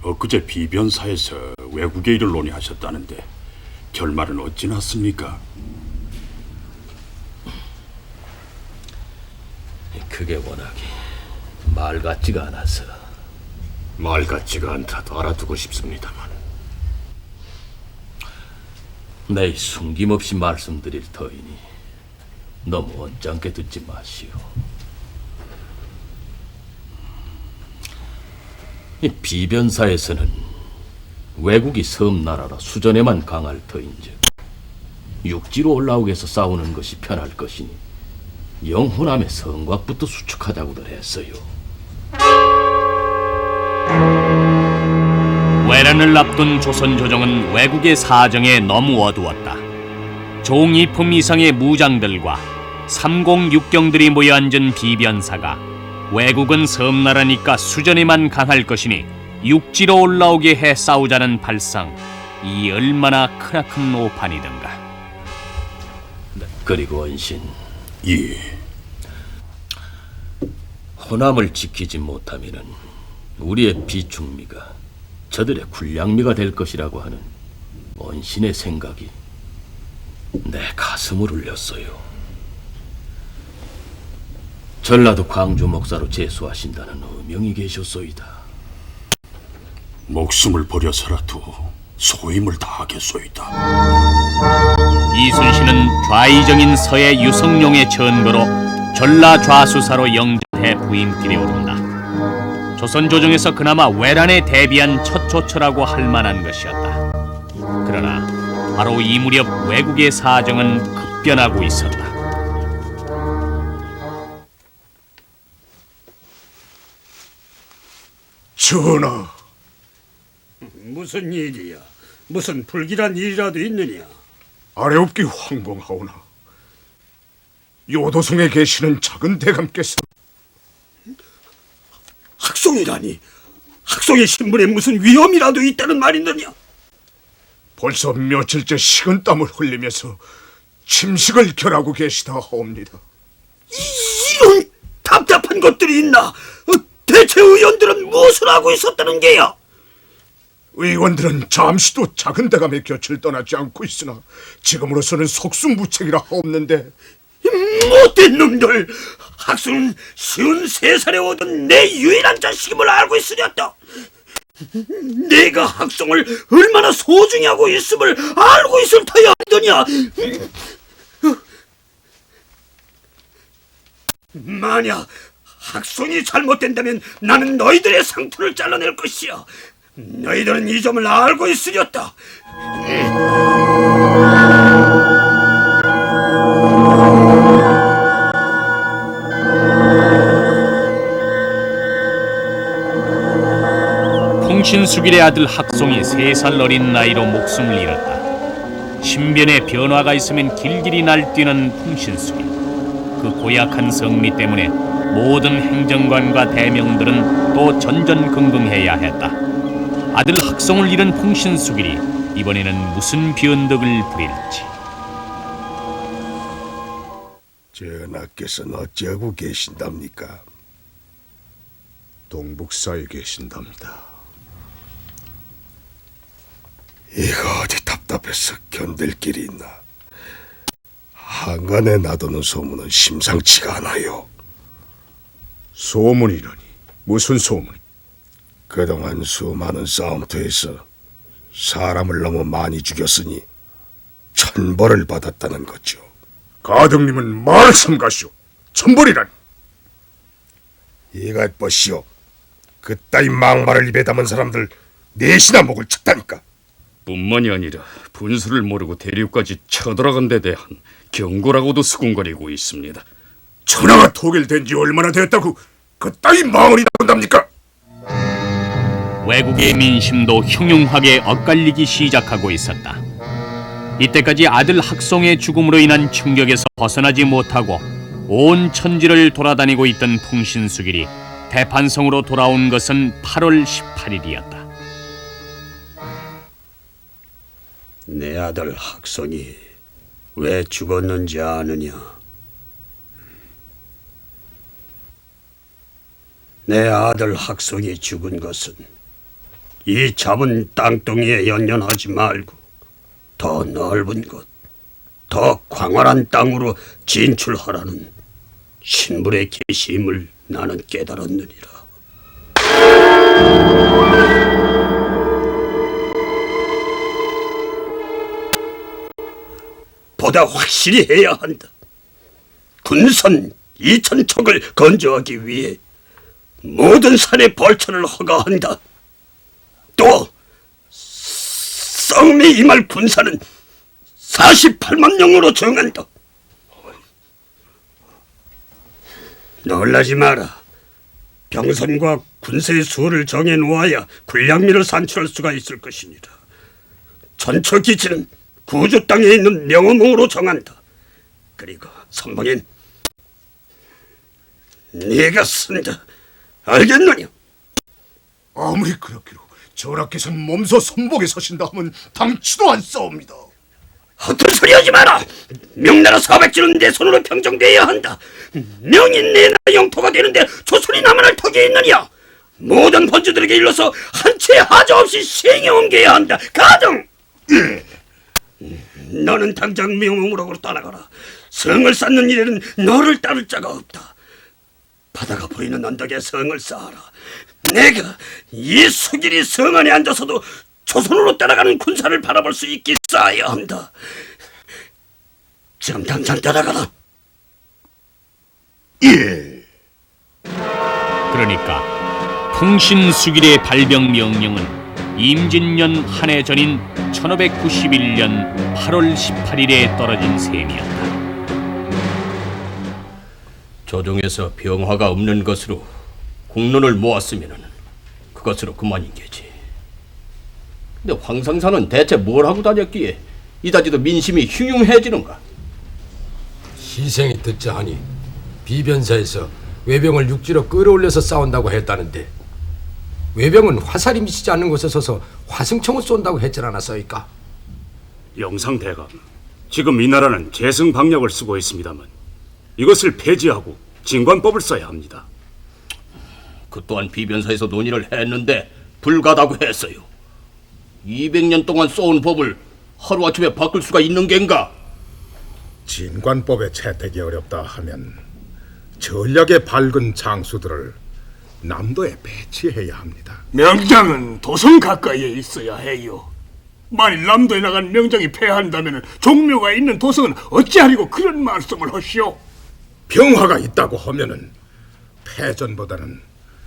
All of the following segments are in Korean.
엊그제 비변사에서 외국의 일을 논의하셨다는데 결말은 어찌 났습니까? 그게 워낙에 말 같지가 않아서. 말 같지가 않다도 알아두고 싶습니다만. 내 숨김없이 말씀드릴 터이니 너무 언짢게 듣지 마시오. 이 비변사에서는 외국이 섬나라라 수전에만 강할 터인즉 육지로 올라오게 해서 싸우는 것이 편할 것이니 영호남의 성곽부터 수축하자고들 했어요. 외란을 앞둔 조선 조정은 외국의 사정에 너무 어두웠다. 종이품 이상의 무장들과 삼공육경들이 모여 앉은 비변사가 외국은 섬나라니까 수전에만 강할 것이니 육지로 올라오게 해 싸우자는 발상, 이 얼마나 크나큰 오판이든가. 그리고 언신, 예. 호남을 지키지 못하면은 우리의 비축미가 저들의 군량미가 될 것이라고 하는 언신의 생각이 내 가슴을 울렸어요. 전라도 광주 목사로 재수하신다는 어명이 계셨소이다. 목숨을 버려서라도 소임을 다하겠소이다. 이순신은 좌의정인 서해 유성룡의 전거로 전라 좌수사로 영전해 부임길에 오른다. 조선 조정에서 그나마 외란에 대비한 첫 조처라고 할 만한 것이었다. 그러나 바로 이 무렵 외국의 사정은 급변하고 있었다. 전하, 무슨 일이야? 무슨 불길한 일이라도 있느냐? 아래옵기 황봉하오나 요도성에 계시는 작은 대감께서 학송이라니? 학송의 신분에 무슨 위험이라도 있다는 말이느냐? 벌써 며칠째 식은땀을 흘리면서 침식을 결하고 계시다 하옵니다. 이런 답답한 것들이 있나? 대체 의원들은 무엇을 하고 있었다는 게야? 의원들은 잠시도 작은 대감의 곁을 떠나지 않고 있으나 지금으로서는 속수무책이라 하옵는데, 못된 놈들! 학수는 쉬운 3살에 얻은 내 유일한 자식임을 알고 있으렸다. 내가 학성을 얼마나 소중히 하고 있음을 알고 있을 터야 아니더냐. 만약 학성이 잘못된다면 나는 너희들의 상투를 잘라낼 것이야. 너희들은 이 점을 알고 있으렸다. 풍신수길의 아들 학송이 3살 어린 나이로 목숨을 잃었다. 신변에 변화가 있으면 길길이 날뛰는 풍신수길. 그 고약한 성미 때문에 모든 행정관과 대명들은 또 전전긍긍해야 했다. 아들 학송을 잃은 풍신수길이 이번에는 무슨 변덕을 부릴지. 전하께서는 어찌하고 계신답니까? 동북사에 계신답니다. 이가 어디 답답해서 견딜 길이 있나? 한간에 나도는 소문은 심상치가 않아요. 소문이라니? 무슨 소문? 그동안 수많은 싸움터에서 사람을 너무 많이 죽였으니 천벌을 받았다는 거죠. 가등님은 말을 삼가시오. 천벌이라니? 이것 보시오. 그따위 막말을 입에 담은 사람들 넷이나 목을 쳤다니까. 뿐만이 아니라 분수를 모르고 대륙까지 쳐들어간 데 대한 경고라고도 수군거리고 있습니다. 천하가 통일된 지 얼마나 되었다고 그따위 망언이 나온답니까? 외국의 민심도 흉흉하게 엇갈리기 시작하고 있었다. 이때까지 아들 학송의 죽음으로 인한 충격에서 벗어나지 못하고 온 천지를 돌아다니고 있던 풍신수길이 대판성으로 돌아온 것은 8월 18일이었다. 내 아들 학송이 왜 죽었는지 아느냐? 내 아들 학송이 죽은 것은 이 잡은 땅덩이에 연연하지 말고 더 넓은 곳, 더 광활한 땅으로 진출하라는 신불의 계심을 나는 깨달았느니라. 보다 확실히 해야 한다. 군선 2,000척을 건조하기 위해 모든 산의 벌처를 허가한다. 또 썩음에 임할 군사는 48만 명으로 정한다. 놀라지 마라. 병선과 군사의 수를 정해놓아야 군량미를 산출할 수가 있을 것이니라. 전처 기지는 구주 땅에 있는 명호몽으로 정한다. 그리고 선봉엔 네가 쓴다. 알겠느냐? 아무리 그렇기로 전하께서는 몸소 선복에 서신다 하면 당치도 않사옵니다. 헛된 소리 하지 마라. 명나라 사백지는 내 손으로 평정되어야 한다. 명이 내 나라 영토가 되는데 조선이 남한할 턱이 있느냐? 모든 번주들에게 일러서 한 채 하자 없이 시행해 옮겨야 한다. 가등! 너는 당장 명홍으로 떠나가라. 성을 쌓는 일에는 너를 따를 자가 없다. 바다가 보이는 언덕에 성을 쌓아라. 내가 이 수길이 성 안에 앉아서도 조선으로 따라가는 군사를 바라볼 수 있게 쌓아야 한다. 지금 당장 따라가라. 그러니까 풍신수길의 발병 명령은 임진년 한 해 전인 1591년 8월 18일에 떨어진 셈이었다. 조정에서 병화가 없는 것으로 국론을 모았으면은 그것으로 그만인 게지. 근데 황상사는 대체 뭘 하고 다녔기에 이다지도 민심이 흉흉해지는가? 희생이 듣자 하니 비변사에서 외병을 육지로 끌어올려서 싸운다고 했다는데 외병은 화살이 미치지 않는 곳에 서서 화승총을 쏜다고 했지 않았소이까? 영상대감, 지금 이 나라는 재승방역을 쓰고 있습니다만 이것을 폐지하고 진관법을 써야 합니다. 그 또한 비변사에서 논의를 했는데 불가다고 했어요. 200년 동안 써온 법을 하루아침에 바꿀 수가 있는 겐가? 진관법의 채택이 어렵다 하면 전략의 밝은 장수들을 남도에 배치해야 합니다. 명장은 도성 가까이에 있어야 해요. 만일 남도에 나간 명장이 패한다면 종묘가 있는 도성은 어찌하리고 그런 말씀을 하시오? 병화가 있다고 하면은 패전보다는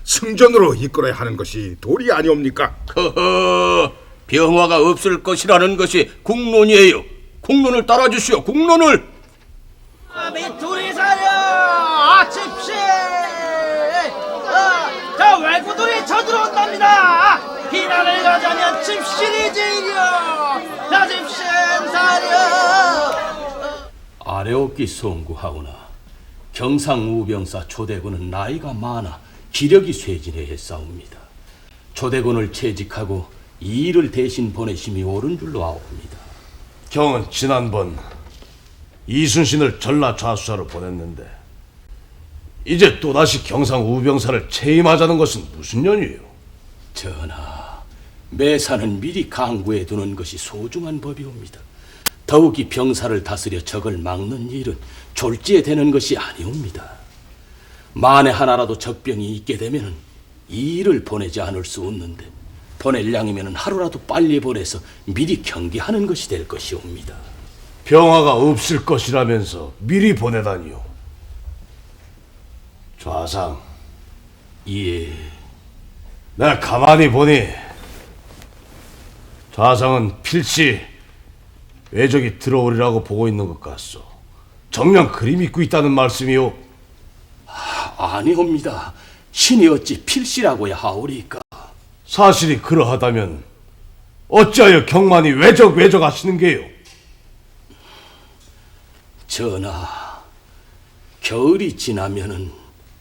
승전으로 이끌어야 하는 것이 도리 아니옵니까? 허허, 병화가 없을 것이라는 것이 국론이에요. 국론을 따라주시오. 국론을. 둘이 사려 집시. 저 외구들이 쳐들어온답니다. 비난을 가자면 집신이 제일이여. 자 집신 사려. 아래옵기 송구하오나 경상우병사 조대군은 나이가 많아 기력이 쇠진해 싸웁니다. 조대군을 채직하고 이 일을 대신 보내심이 옳은 줄로 아옵니다. 경은 지난번 이순신을 전라 좌수사로 보냈는데 이제 또다시 경상우병사를 채임하자는 것은 무슨 연유요? 전하, 매사는 미리 강구해 두는 것이 소중한 법이옵니다. 더욱이 병사를 다스려 적을 막는 일은 졸지에 되는 것이 아니옵니다. 만에 하나라도 적병이 있게 되면 이 일을 보내지 않을 수 없는데 보낼 양이면 하루라도 빨리 보내서 미리 경계하는 것이 될 것이옵니다. 병화가 없을 것이라면서 미리 보내다니요. 좌상, 예, 내가 가만히 보니 좌상은 필시 외적이 들어오리라고 보고 있는 것 같소. 정녕 그리 믿고 있다는 말씀이요? 아니옵니다. 신이 어찌 필시라고야 하오리까? 사실이 그러하다면 어찌하여 경만이 외적 하시는 게요? 전하, 겨울이 지나면은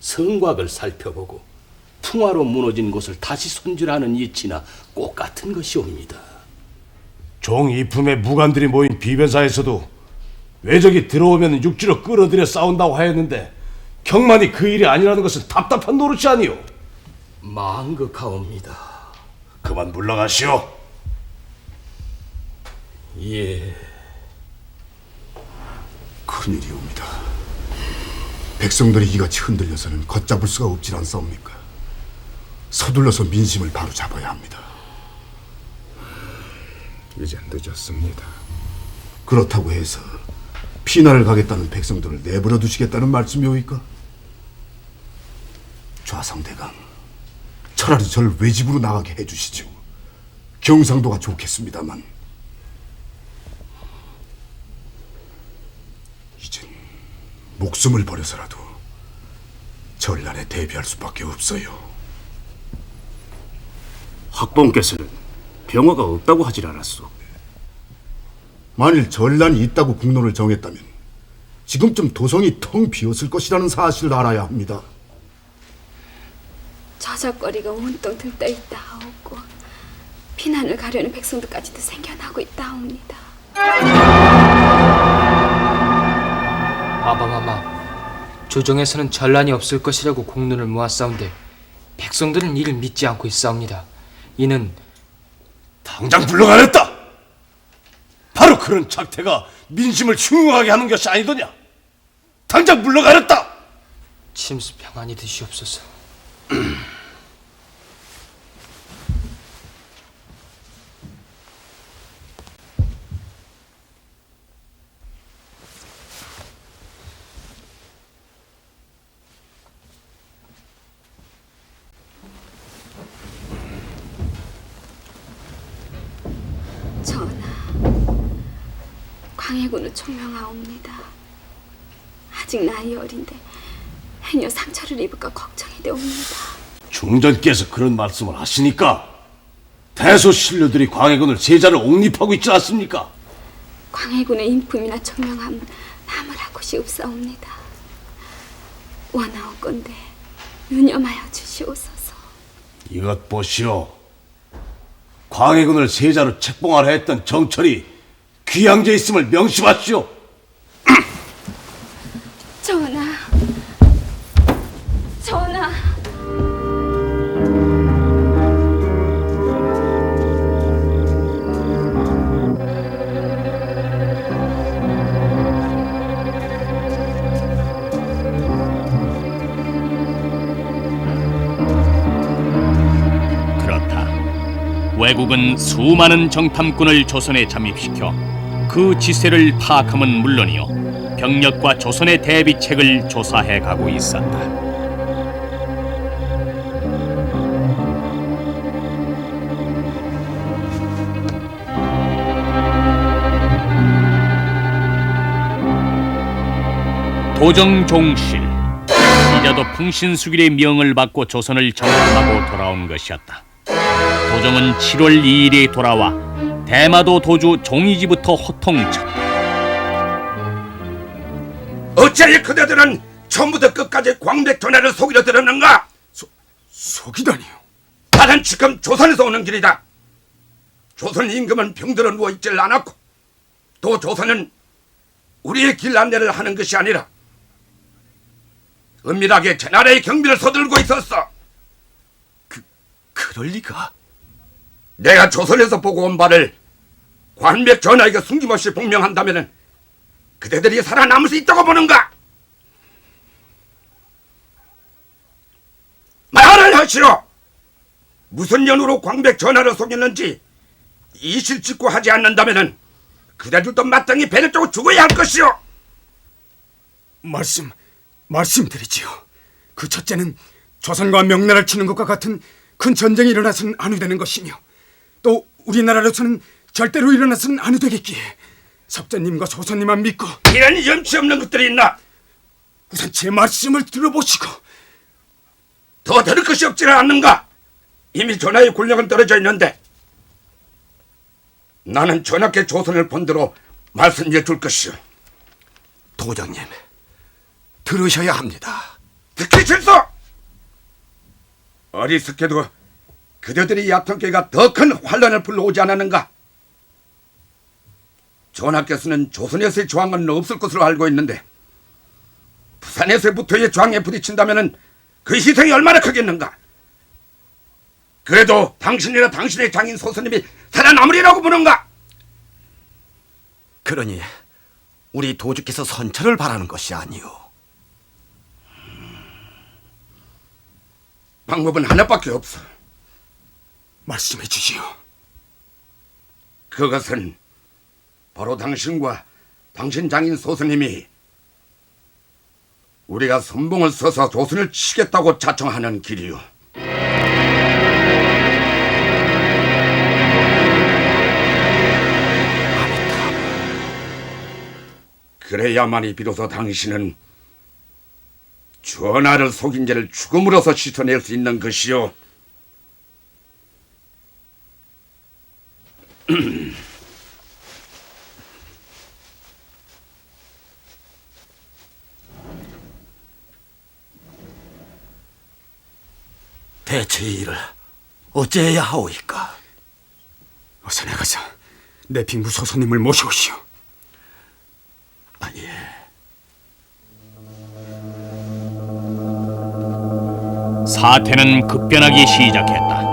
성곽을 살펴보고 풍화로 무너진 곳을 다시 손질하는 이치나 꼭 같은 것이옵니다. 종 이품의 무관들이 모인 비변사에서도 외적이 들어오면 육지로 끌어들여 싸운다고 하였는데 경만이 그 일이 아니라는 것은 답답한 노릇이 아니오. 망극하옵니다. 그 그만 물러가시오. 예. 큰일이옵니다. 백성들이 이같이 흔들려서는 걷잡을 수가 없질 않사옵니까? 서둘러서 민심을 바로 잡아야 합니다. 이제 늦었습니다. 그렇다고 해서 피난을 가겠다는 백성들을 내버려 두시겠다는 말씀이오이까? 좌상대강, 차라리 저를 외집으로 나가게 해주시죠. 경상도가 좋겠습니다만 이젠 목숨을 버려서라도 전란에 대비할 수밖에 없어요. 학봉께서는 병화가 없다고 하질 않았소. 만일 전란이 있다고 국론을 정했다면 지금쯤 도성이 텅 비었을 것이라는 사실을 알아야 합니다. 저작거리가 온통 들떠 있다 하옵고 피난을 가려는 백성들까지도 생겨나고 있다 하옵니다. 마마, 조정에서는 전란이 없을 것이라고 공론을 모았사온데 백성들은 이를 믿지 않고 있사옵니다. 이는 당장 물러가랬다. 바로 그런 작태가 민심을 흉흉하게 하는 것이 아니더냐. 당장 물러가랬다. 침수 평안히 드시옵소서. 전하, 광해군을 총명하옵니다. 아직 나이 어린데 행여 상처를 입을까 걱정이 되옵니다. 중전께서 그런 말씀을 하시니까 대소 신료들이 광해군을 세자를 옹립하고 있지 않습니까? 광해군의 인품이나 총명함은 나무라고 시옵사옵니다. 원하옵건대 유념하여 주시옵소서. 이것 보시오. 광해군을 세자로 책봉하려 했던 정철이 귀양제 있음을 명심하시오. 전하, 전하. 외국은 수많은 정탐꾼을 조선에 잠입시켜 그 지세를 파악함은 물론이요 병력과 조선의 대비책을 조사해 가고 있었다. 도정 종실 이자도 풍신수길의 명을 받고 조선을 정탐하고 돌아온 것이었다. 도정은 7월 2일에 돌아와 대마도 도주 종이지부터 호통쳤다. 어찌하여 그대들은 처음부터 끝까지 광백 전하를 속이려 들었는가? 속이다니요? 나는 지금 조선에서 오는 길이다. 조선 임금은 병들어 누워있질 않았고 또 조선은 우리의 길 안내를 하는 것이 아니라 은밀하게 제 나라의 경비를 서둘고 있었어. 그럴 리가? 내가 조선에서 보고 온 바를 관백 전하에게 숨김없이 복명한다면 그대들이 살아남을 수 있다고 보는가? 말을 하시오. 무슨 연유로 광백 전하를 속였는지 이실직고 하지 않는다면 그대들도 마땅히 배를 쪼고 죽어야 할 것이오. 말씀드리지요. 그 첫째는 조선과 명나라를 치는 것과 같은 큰 전쟁이 일어나서는 안 되는 것이며 또 우리나라로서는 절대로 일어나서는 안 되겠기에 섭자님과 소선님만 믿고. 이런 염치 없는 것들이 있나? 우선 제 말씀을 들어보시고. 더 들을 것이 없지는 않는가? 이미 전하의 권력은 떨어져 있는데 나는 전하께 조선을 본대로 말씀해 줄 것이오. 도장님, 들으셔야 합니다. 듣기 싫소! 어리석게도 그대들이 야통계가 더 큰 환란을 불러오지 않았는가? 전하께서는 조선에서의 저항은 없을 것으로 알고 있는데 부산에서부터의 저항에 부딪힌다면 그 희생이 얼마나 크겠는가? 그래도 당신이나 당신의 장인 소선님이 살아남으리라고 보는가? 그러니 우리 도주께서 선처를 바라는 것이 아니오. 방법은 하나밖에 없어. 말씀해 주시오. 그것은 바로 당신과 당신 장인 소선님이 우리가 선봉을 써서 조선을 치겠다고 자청하는 길이요. 그래야만이 비로소 당신은 전하를 속인 죄를 죽음으로써 씻어낼 수 있는 것이요. 대체 이 일을 어찌해야 하오이까? 어서 나가서 내 빙부 소선님을 모셔오시오. 예. 사태는 급변하기 시작했다.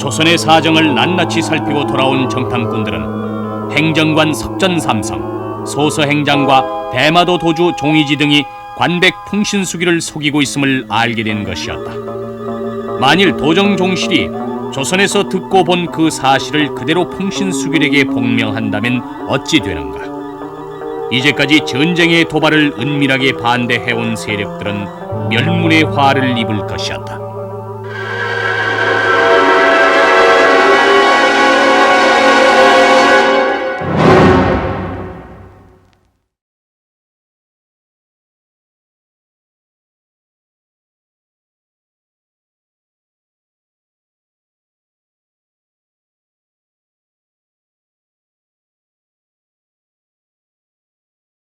조선의 사정을 낱낱이 살피고 돌아온 정탐꾼들은 행정관 석전삼성, 소서행장과 대마도 도주 종의지 등이 관백 풍신수기를 속이고 있음을 알게 된 것이었다. 만일 도정종실이 조선에서 듣고 본 그 사실을 그대로 풍신수길에게 복명한다면 어찌 되는가? 이제까지 전쟁의 도발을 은밀하게 반대해온 세력들은 멸문의 화를 입을 것이었다.